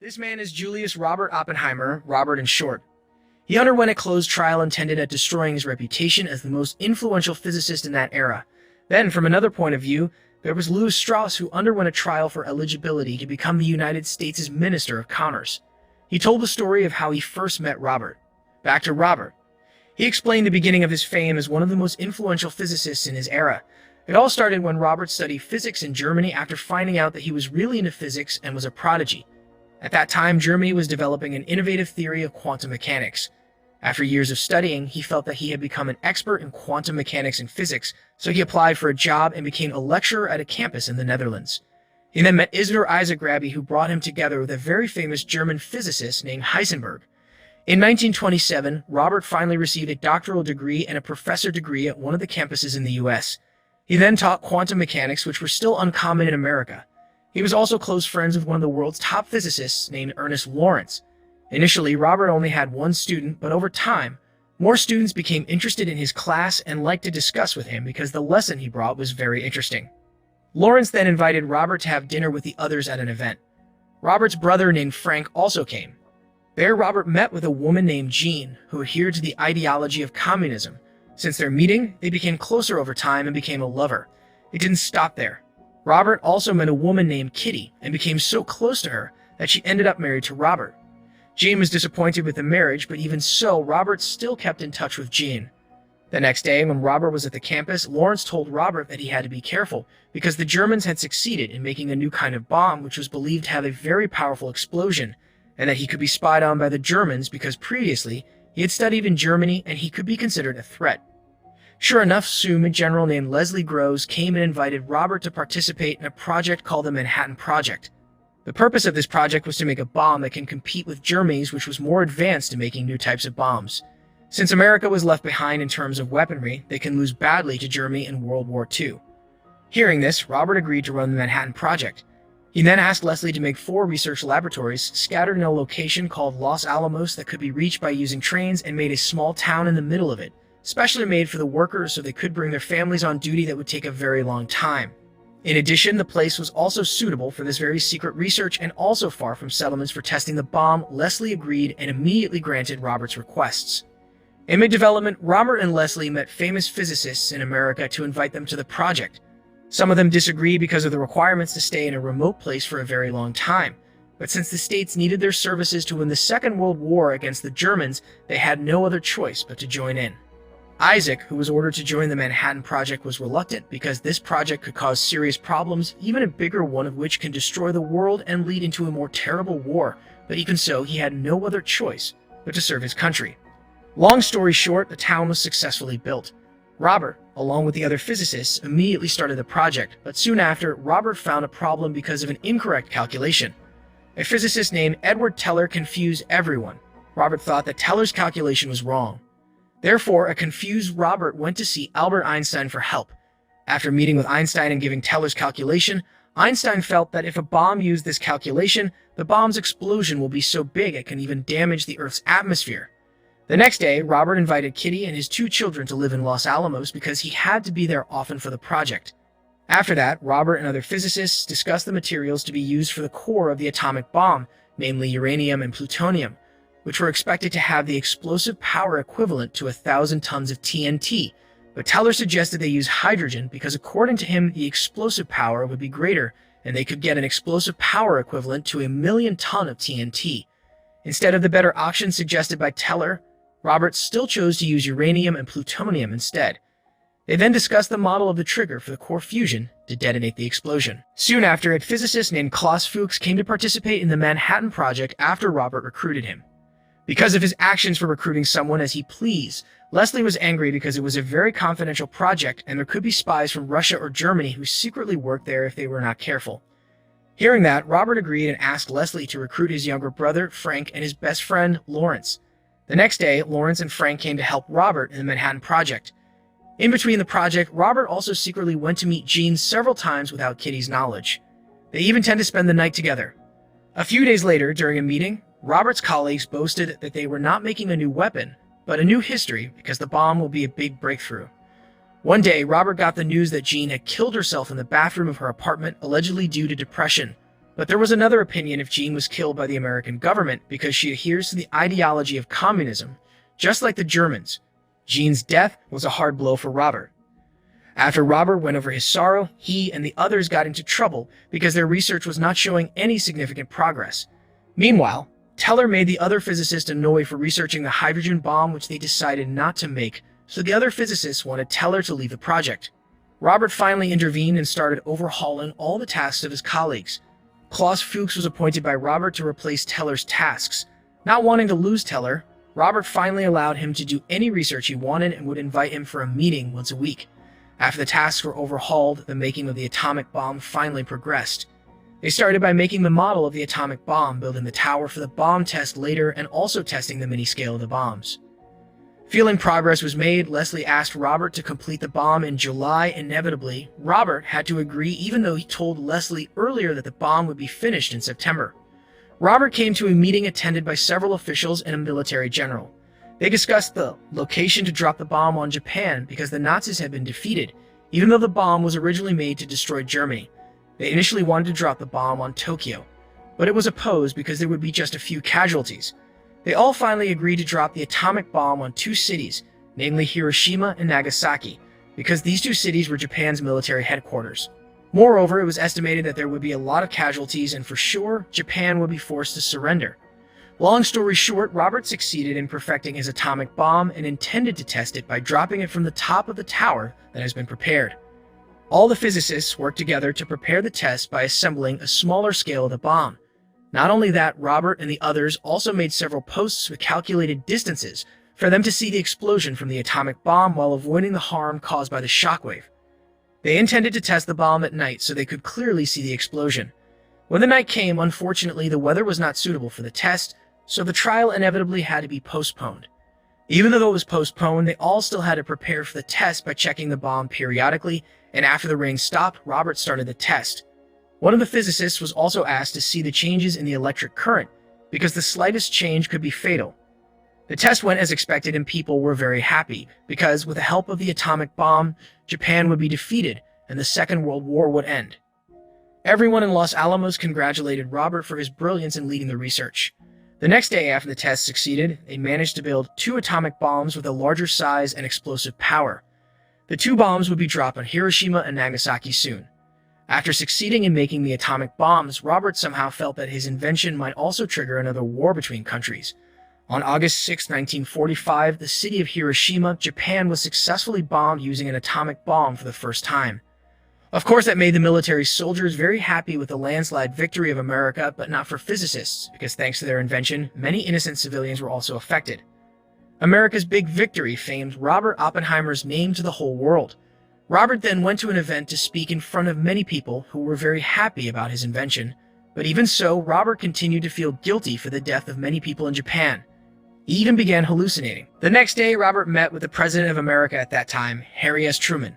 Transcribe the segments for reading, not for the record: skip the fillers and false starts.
This man is Julius Robert Oppenheimer, Robert in short. He underwent a closed trial intended at destroying his reputation as the most influential physicist in that era. Then, from another point of view, there was Louis Strauss, who underwent a trial for eligibility to become the United States' Minister of Commerce. He told the story of how he first met Robert. Back to Robert. He explained the beginning of his fame as one of the most influential physicists in his era. It all started when Robert studied physics in Germany after finding out that he was really into physics and was a prodigy. At that time, Germany was developing an innovative theory of quantum mechanics. After years of studying, he felt that he had become an expert in quantum mechanics and physics, so he applied for a job and became a lecturer at a campus in the Netherlands. He then met Isidor Isaac Rabi, who brought him together with a very famous German physicist named Heisenberg. In 1927, Robert finally received a doctoral degree and a professor degree at one of the campuses in the US. He then taught quantum mechanics, which were still uncommon in America. He was also close friends with one of the world's top physicists named Ernest Lawrence. Initially, Robert only had one student, but over time, more students became interested in his class and liked to discuss with him because the lesson he brought was very interesting. Lawrence then invited Robert to have dinner with the others at an event. Robert's brother named Frank also came. There, Robert met with a woman named Jean, who adhered to the ideology of communism. Since their meeting, they became closer over time and became a lover. It didn't stop there. Robert also met a woman named Kitty and became so close to her that she ended up married to Robert. Jean was disappointed with the marriage, but even so, Robert still kept in touch with Jean. The next day, when Robert was at the campus, Lawrence told Robert that he had to be careful because the Germans had succeeded in making a new kind of bomb which was believed to have a very powerful explosion, and that he could be spied on by the Germans because previously he had studied in Germany and he could be considered a threat. Sure enough, soon a general named Leslie Groves came and invited Robert to participate in a project called the Manhattan Project. The purpose of this project was to make a bomb that can compete with Germany's, which was more advanced in making new types of bombs. Since America was left behind in terms of weaponry, they can lose badly to Germany in World War II. Hearing this, Robert agreed to run the Manhattan Project. He then asked Leslie to make 4 research laboratories scattered in a location called Los Alamos that could be reached by using trains, and made a small town in the middle of it, specially made for the workers so they could bring their families on duty that would take a very long time. In addition, the place was also suitable for this very secret research and also far from settlements for testing the bomb. Leslie agreed and immediately granted Robert's requests. In mid-development, Robert and Leslie met famous physicists in America to invite them to the project. Some of them disagreed because of the requirements to stay in a remote place for a very long time. But since the states needed their services to win the Second World War against the Germans, they had no other choice but to join in. Isaac, who was ordered to join the Manhattan Project, was reluctant because this project could cause serious problems, even a bigger one of which can destroy the world and lead into a more terrible war, but even so, he had no other choice but to serve his country. Long story short, the town was successfully built. Robert, along with the other physicists, immediately started the project, but soon after, Robert found a problem because of an incorrect calculation. A physicist named Edward Teller confused everyone. Robert thought that Teller's calculation was wrong. Therefore, a confused Robert went to see Albert Einstein for help. After meeting with Einstein and giving Teller's calculation, Einstein felt that if a bomb used this calculation, the bomb's explosion will be so big it can even damage the Earth's atmosphere. The next day, Robert invited Kitty and his 2 children to live in Los Alamos because he had to be there often for the project. After that, Robert and other physicists discussed the materials to be used for the core of the atomic bomb, namely uranium and plutonium, which were expected to have the explosive power equivalent to 1,000 tons of TNT, but Teller suggested they use hydrogen because according to him, the explosive power would be greater, and they could get an explosive power equivalent to 1,000,000 tons of TNT. Instead of the better option suggested by Teller, Robert still chose to use uranium and plutonium instead. They then discussed the model of the trigger for the core fusion to detonate the explosion. Soon after, a physicist named Klaus Fuchs came to participate in the Manhattan Project after Robert recruited him. Because of his actions for recruiting someone as he pleased, Leslie was angry because it was a very confidential project and there could be spies from Russia or Germany who secretly worked there if they were not careful. Hearing that, Robert agreed and asked Leslie to recruit his younger brother, Frank, and his best friend, Lawrence. The next day, Lawrence and Frank came to help Robert in the Manhattan Project. In between the project, Robert also secretly went to meet Jean several times without Kitty's knowledge. They even tend to spend the night together. A few days later, during a meeting, Robert's colleagues boasted that they were not making a new weapon, but a new history because the bomb will be a big breakthrough. One day, Robert got the news that Jean had killed herself in the bathroom of her apartment, allegedly due to depression, But there was another opinion if Jean was killed by the American government because she adheres to the ideology of communism, just like the Germans. Jean's death was a hard blow for Robert. After Robert went over his sorrow, he and the others got into trouble because their research was not showing any significant progress. Meanwhile, Teller made the other physicists annoyed for researching the hydrogen bomb, which they decided not to make, so the other physicists wanted Teller to leave the project. Robert finally intervened and started overhauling all the tasks of his colleagues. Klaus Fuchs was appointed by Robert to replace Teller's tasks. Not wanting to lose Teller, Robert finally allowed him to do any research he wanted and would invite him for a meeting once a week. After the tasks were overhauled, the making of the atomic bomb finally progressed. They started by making the model of the atomic bomb, building the tower for the bomb test later, and also testing the mini-scale of the bombs. Feeling progress was made, Leslie asked Robert to complete the bomb in July. Inevitably, Robert had to agree even though he told Leslie earlier that the bomb would be finished in September. Robert came to a meeting attended by several officials and a military general. They discussed the location to drop the bomb on Japan because the Nazis had been defeated, even though the bomb was originally made to destroy Germany. They initially wanted to drop the bomb on Tokyo, but it was opposed because there would be just a few casualties. They all finally agreed to drop the atomic bomb on two cities, namely Hiroshima and Nagasaki, because these two cities were Japan's military headquarters. Moreover, it was estimated that there would be a lot of casualties and for sure, Japan would be forced to surrender. Long story short, Robert succeeded in perfecting his atomic bomb and intended to test it by dropping it from the top of the tower that has been prepared. All the physicists worked together to prepare the test by assembling a smaller scale of the bomb. Not only that, Robert and the others also made several posts with calculated distances for them to see the explosion from the atomic bomb while avoiding the harm caused by the shockwave. They intended to test the bomb at night so they could clearly see the explosion. When the night came, unfortunately, the weather was not suitable for the test, so the trial inevitably had to be postponed. Even though it was postponed, they all still had to prepare for the test by checking the bomb periodically, and after the rain stopped, Robert started the test. One of the physicists was also asked to see the changes in the electric current, because the slightest change could be fatal. The test went as expected and people were very happy, because with the help of the atomic bomb, Japan would be defeated and the Second World War would end. Everyone in Los Alamos congratulated Robert for his brilliance in leading the research. The next day after the test succeeded, they managed to build two atomic bombs with a larger size and explosive power. The two bombs would be dropped on Hiroshima and Nagasaki soon. After succeeding in making the atomic bombs, Robert somehow felt that his invention might also trigger another war between countries. On August 6, 1945, the city of Hiroshima, Japan was successfully bombed using an atomic bomb for the first time. Of course, that made the military soldiers very happy with the landslide victory of America, but not for physicists, because thanks to their invention, many innocent civilians were also affected. America's big victory famed Robert Oppenheimer's name to the whole world. Robert then went to an event to speak in front of many people who were very happy about his invention, but even so, Robert continued to feel guilty for the death of many people in Japan. He even began hallucinating. The next day, Robert met with the President of America at that time, Harry S. Truman.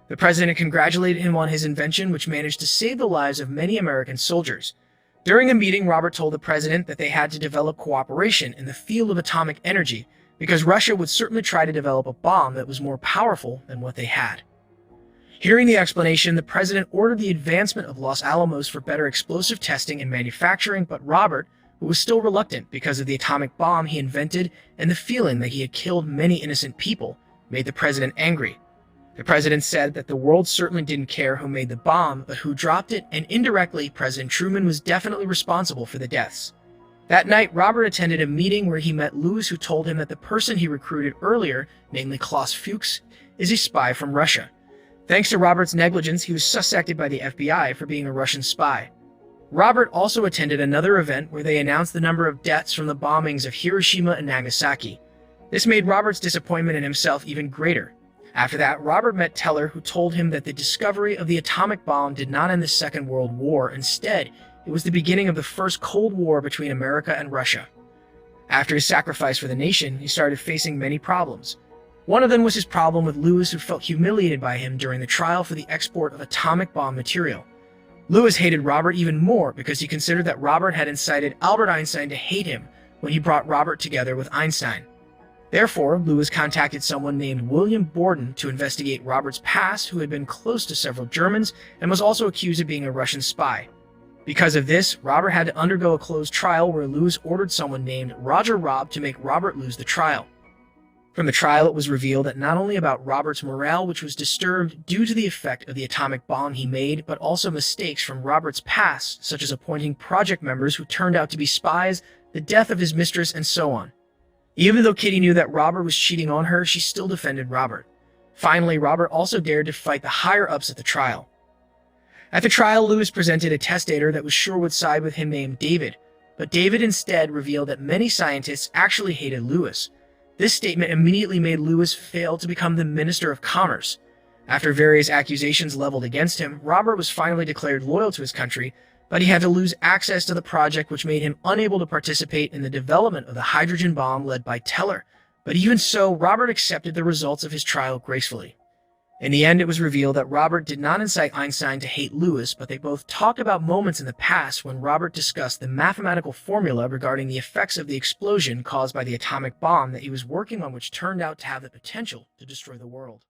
The President congratulated him on his invention, which managed to save the lives of many American soldiers. During the meeting, Robert told the President that they had to develop cooperation in the field of atomic energy, because Russia would certainly try to develop a bomb that was more powerful than what they had. Hearing the explanation, the President ordered the advancement of Los Alamos for better explosive testing and manufacturing, but Robert, who was still reluctant because of the atomic bomb he invented and the feeling that he had killed many innocent people, made the President angry. The President said that the world certainly didn't care who made the bomb, but who dropped it, and indirectly, President Truman was definitely responsible for the deaths. That night, Robert attended a meeting where he met Lewis, who told him that the person he recruited earlier, namely Klaus Fuchs, is a spy from Russia. Thanks to Robert's negligence, he was suspected by the FBI for being a Russian spy. Robert also attended another event where they announced the number of deaths from the bombings of Hiroshima and Nagasaki. This made Robert's disappointment in himself even greater. After that, Robert met Teller, who told him that the discovery of the atomic bomb did not end the Second World War. Instead, it was the beginning of the first Cold War between America and Russia. After his sacrifice for the nation, he started facing many problems. One of them was his problem with Lewis, who felt humiliated by him during the trial for the export of atomic bomb material. Lewis hated Robert even more because he considered that Robert had incited Albert Einstein to hate him when he brought Robert together with Einstein. Therefore, Lewis contacted someone named William Borden to investigate Robert's past, who had been close to several Germans and was also accused of being a Russian spy. Because of this, Robert had to undergo a closed trial where Lewis ordered someone named Roger Robb to make Robert lose the trial. From the trial, it was revealed that not only about Robert's morale, which was disturbed due to the effect of the atomic bomb he made, but also mistakes from Robert's past, such as appointing project members who turned out to be spies, the death of his mistress, and so on. Even though Kitty knew that Robert was cheating on her, she still defended Robert. Finally, Robert also dared to fight the higher-ups at the trial. At the trial, Lewis presented a testator that was sure would side with him named David, but David instead revealed that many scientists actually hated Lewis. This statement immediately made Lewis fail to become the Minister of Commerce. After various accusations leveled against him, Robert was finally declared loyal to his country, but he had to lose access to the project, which made him unable to participate in the development of the hydrogen bomb led by Teller. But even so, Robert accepted the results of his trial gracefully. In the end, it was revealed that Robert did not incite Einstein to hate Lewis, but they both talked about moments in the past when Robert discussed the mathematical formula regarding the effects of the explosion caused by the atomic bomb that he was working on, which turned out to have the potential to destroy the world.